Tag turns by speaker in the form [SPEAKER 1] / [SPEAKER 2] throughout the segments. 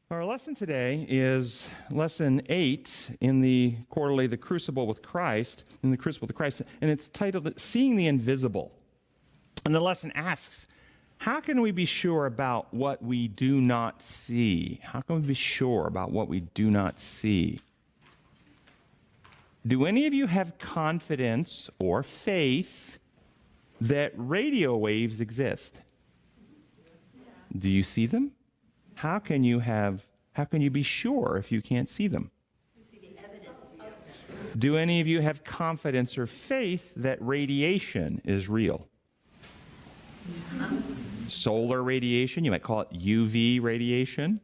[SPEAKER 1] Our lesson today is lesson 8 in the quarterly, The Crucible with Christ, and it's titled Seeing the Invisible. And the lesson asks, how can we be sure about what we do not see? How can we be sure about what we do not see? Do any of you have confidence or faith that radio waves exist? Do you see them? How can you be sure if you can't see them? Do any of you have confidence or faith that radiation is real? Solar radiation, you might call it UV radiation,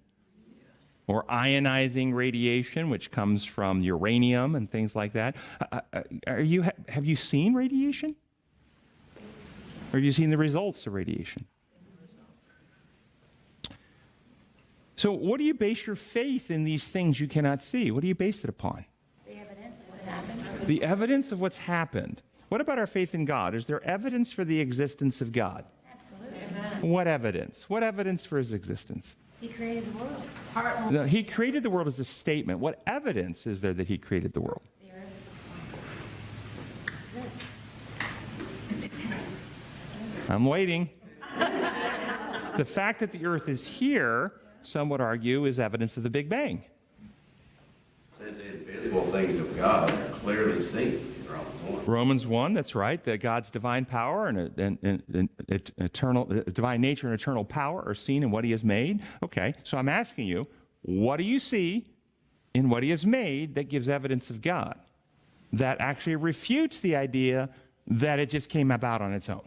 [SPEAKER 1] or ionizing radiation, which comes from uranium and things like that. Have you seen radiation? Or have you seen the results of radiation? So what do you base your faith in these things you cannot see? What do you base it upon?
[SPEAKER 2] The evidence of what's happened.
[SPEAKER 1] The evidence of what's happened. What about our faith in God? Is there evidence for the existence of God?
[SPEAKER 2] Absolutely.
[SPEAKER 1] What evidence? What evidence for his existence?
[SPEAKER 2] He created the world.
[SPEAKER 1] No, he created the world as a statement. What evidence is there that he created the world?
[SPEAKER 2] The earth.
[SPEAKER 1] I'm waiting. The fact that the earth is here, some would argue, is evidence of the Big Bang.
[SPEAKER 3] It says the invisible things of God are clearly seen in Romans 1.
[SPEAKER 1] Romans 1, that's right, that God's divine power and eternal divine nature and eternal power are seen in what he has made. Okay, so I'm asking you, what do you see in what he has made that gives evidence of God? That actually refutes the idea that it just came about on its own.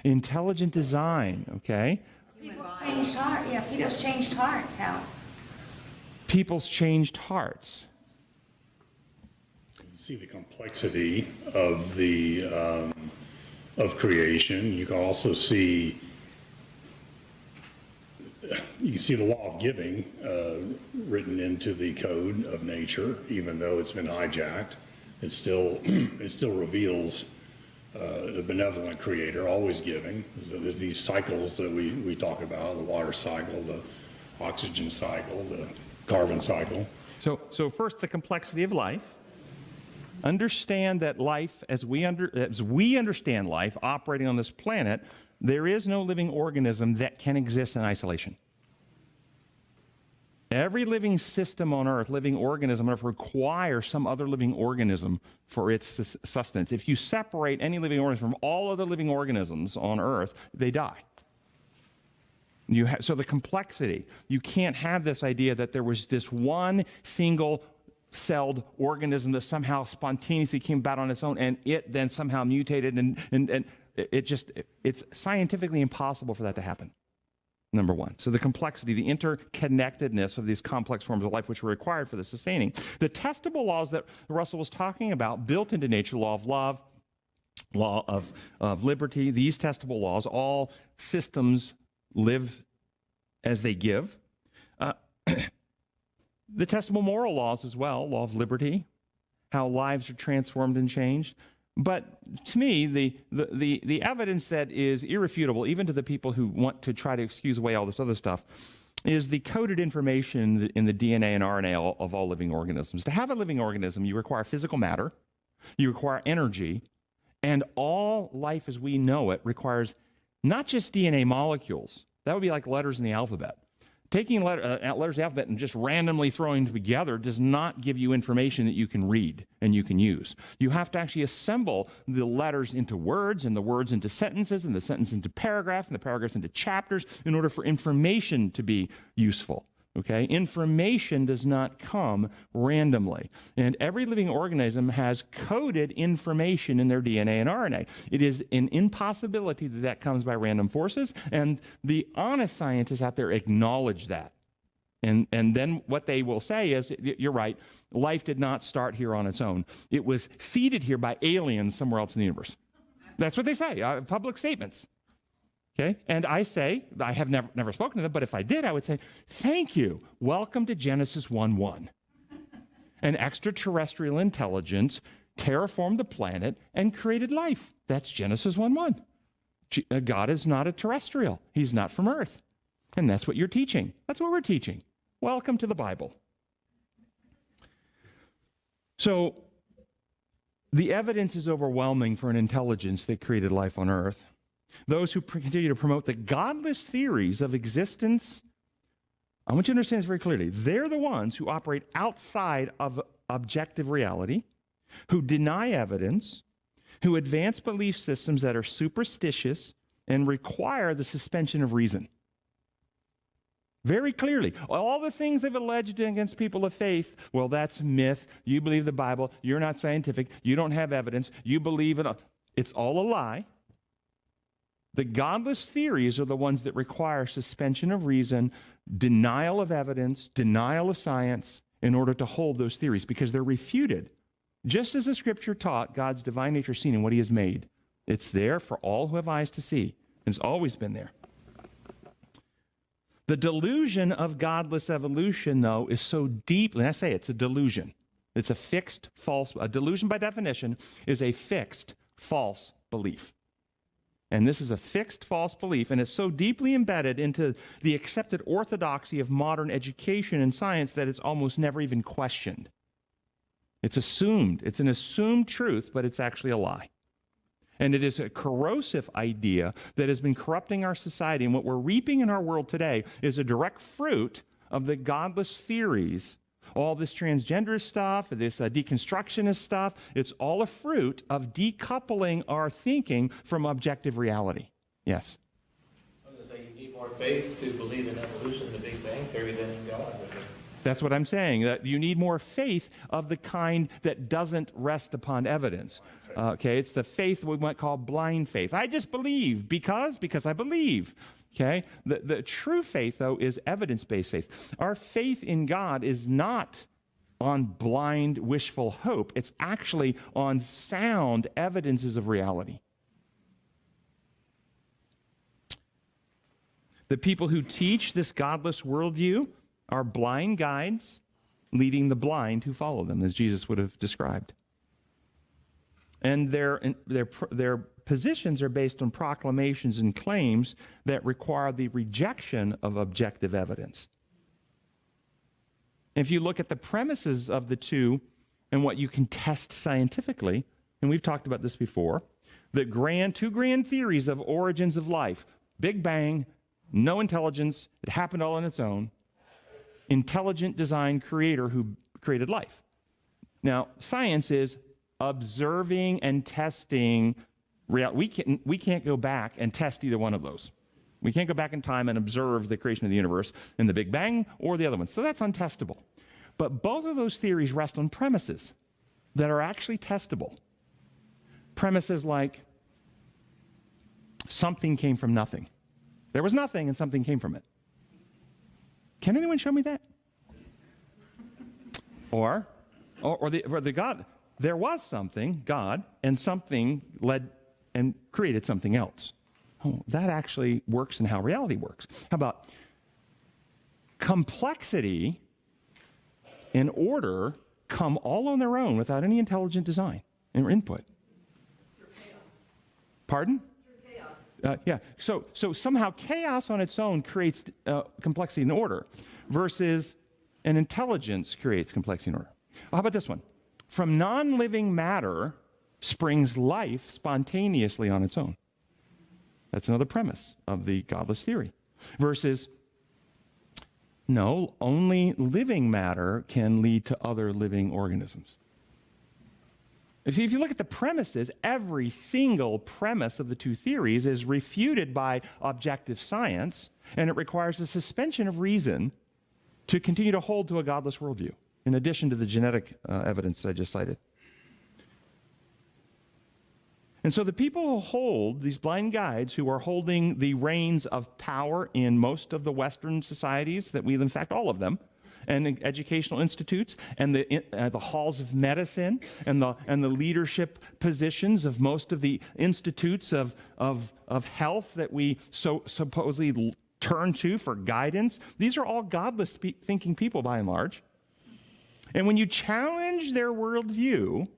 [SPEAKER 1] Intelligent design, okay?
[SPEAKER 2] People's changed hearts. Yeah, people's changed hearts. How?
[SPEAKER 1] People's changed hearts.
[SPEAKER 4] You see the complexity of the of creation. You can also see the law of giving written into the code of nature, even though it's been hijacked. It still reveals the benevolent creator, always giving. There's these cycles that we talk about, the water cycle, the oxygen cycle, the carbon cycle.
[SPEAKER 1] So first, the complexity of life. Understand that life, as we understand life operating on this planet, there is no living organism that can exist in isolation. Every living system on Earth, living organism on Earth, requires some other living organism for its sustenance. If you separate any living organism from all other living organisms on Earth, they die. So the complexity, you can't have this idea that there was this one single-celled organism that somehow spontaneously came about on its own and it then somehow mutated and it's scientifically impossible for that to happen. Number one. So the complexity, the interconnectedness of these complex forms of life which are required for the sustaining. The testable laws that Russell was talking about, built into nature, law of love, law of liberty, these testable laws, all systems live as they give. The testable moral laws as well, law of liberty, how lives are transformed and changed. But to me, the evidence that is irrefutable, even to the people who want to try to excuse away all this other stuff, is the coded information in the DNA and RNA of all living organisms. To have a living organism, you require physical matter, you require energy, and all life as we know it requires not just DNA molecules. That would be like letters in the alphabet. Taking letters in the alphabet and just randomly throwing them together does not give you information that you can read and you can use. You have to actually assemble the letters into words and the words into sentences and the sentence into paragraphs and the paragraphs into chapters in order for information to be useful. Okay? Information does not come randomly. And every living organism has coded information in their DNA and RNA. It is an impossibility that that comes by random forces, and the honest scientists out there acknowledge that. And then what they will say is, you're right, life did not start here on its own. It was seeded here by aliens somewhere else in the universe. That's what they say, public statements. Okay, and I say, I have never spoken to them, but if I did, I would say, thank you. Welcome to Genesis 1:1. An extraterrestrial intelligence terraformed the planet and created life. That's Genesis 1:1. God is not a terrestrial. He's not from Earth. And that's what you're teaching. That's what we're teaching. Welcome to the Bible. So, the evidence is overwhelming for an intelligence that created life on earth. Those who continue to promote the godless theories of existence, I want you to understand this very clearly. They're the ones who operate outside of objective reality, who deny evidence, who advance belief systems that are superstitious and require the suspension of reason. Very clearly. All the things they've alleged against people of faith, well, that's myth. You believe the Bible. You're not scientific. You don't have evidence. You believe it. It's all a lie. The godless theories are the ones that require suspension of reason, denial of evidence, denial of science in order to hold those theories because they're refuted. Just as the Scripture taught God's divine nature seen in what he has made. It's there for all who have eyes to see. It's always been there. The delusion of godless evolution, though, is so deep, and I say it's a delusion. It's a fixed, false, a delusion by definition is a fixed, false belief. And this is a fixed, false belief, and it's so deeply embedded into the accepted orthodoxy of modern education and science that it's almost never even questioned. It's assumed. It's an assumed truth, but it's actually a lie. And it is a corrosive idea that has been corrupting our society. And what we're reaping in our world today is a direct fruit of the godless theories. All this transgender stuff, this deconstructionist stuff, it's all a fruit of decoupling our thinking from objective reality. Yes?
[SPEAKER 5] I was going to say, you need more faith to believe in evolution and the Big Bang Theory than in God.
[SPEAKER 1] That's what I'm saying, that you need more faith of the kind that doesn't rest upon evidence. Okay, it's the faith we might call blind faith. I just believe because I believe. Okay, the true faith, though, is evidence-based faith. Our faith in God is not on blind, wishful hope. It's actually on sound evidences of reality. The people who teach this godless worldview are blind guides leading the blind who follow them, as Jesus would have described. And their positions are based on proclamations and claims that require the rejection of objective evidence. If you look at the premises of the two and what you can test scientifically, and we've talked about this before, the two grand theories of origins of life, Big Bang, no intelligence, it happened all on its own, intelligent design creator who created life. Now, science is observing and testing reality. We can't go back and test either one of those. We can't go back in time and observe the creation of the universe in the Big Bang or the other one. So that's untestable. But both of those theories rest on premises that are actually testable. Premises like something came from nothing. There was nothing and something came from it. Can anyone show me that? Or the God, there was something, God, and something led and created something else. Oh, that actually works in how reality works. How about complexity and order come all on their own without any intelligent design or input? Pardon? Yeah, so somehow chaos on its own creates complexity and order versus an intelligence creates complexity and order. Well, how about this one? From non-living matter springs life spontaneously on its own. That's another premise of the godless theory. Versus, no, only living matter can lead to other living organisms. You see, if you look at the premises, every single premise of the two theories is refuted by objective science, and it requires a suspension of reason to continue to hold to a godless worldview, in addition to the genetic evidence I just cited. And so the people who hold, these blind guides who are holding the reins of power in most of the Western societies, that we, in fact, all of them, and educational institutes, and the halls of medicine, and the leadership positions of most of the institutes of health that we so supposedly turn to for guidance. These are all godless thinking people, by and large. And when you challenge their worldview,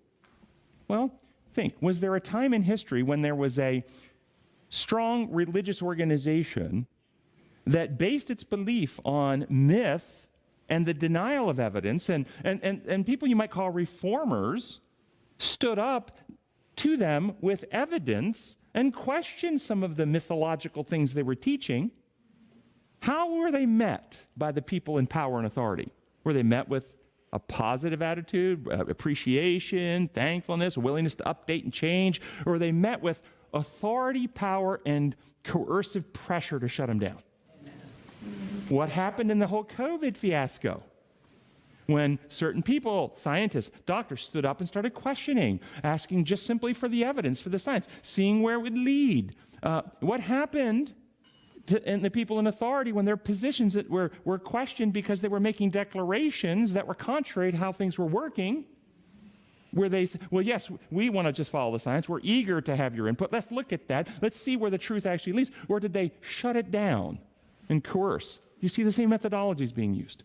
[SPEAKER 1] well, think, was there a time in history when there was a strong religious organization that based its belief on myth and the denial of evidence, and people you might call reformers stood up to them with evidence and questioned some of the mythological things they were teaching. How were they met by the people in power and authority? Were they met with a positive attitude, appreciation, thankfulness, willingness to update and change? Or were they met with authority, power, and coercive pressure to shut them down? What happened in the whole COVID fiasco? When certain people, scientists, doctors, stood up and started questioning, asking just simply for the evidence, for the science, seeing where it would lead. What happened and the people in authority when their positions that were questioned because they were making declarations that were contrary to how things were working, where they said, well, yes, we want to just follow the science. We're eager to have your input. Let's look at that. Let's see where the truth actually leads. Or did they shut it down and coerce? You see the same methodologies being used.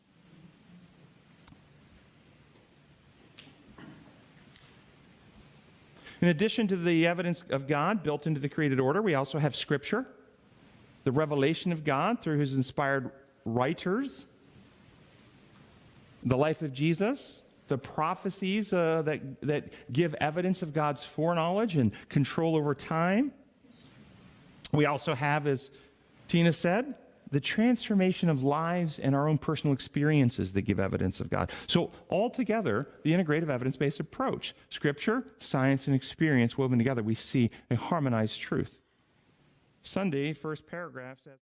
[SPEAKER 1] In addition to the evidence of God built into the created order, we also have Scripture, the revelation of God through his inspired writers, the life of Jesus, the prophecies that give evidence of God's foreknowledge and control over time. We also have, as Tina said, the transformation of lives and our own personal experiences that give evidence of God. So altogether, the integrative evidence-based approach, Scripture, science, and experience woven together, we see a harmonized truth. Sunday, first paragraph says...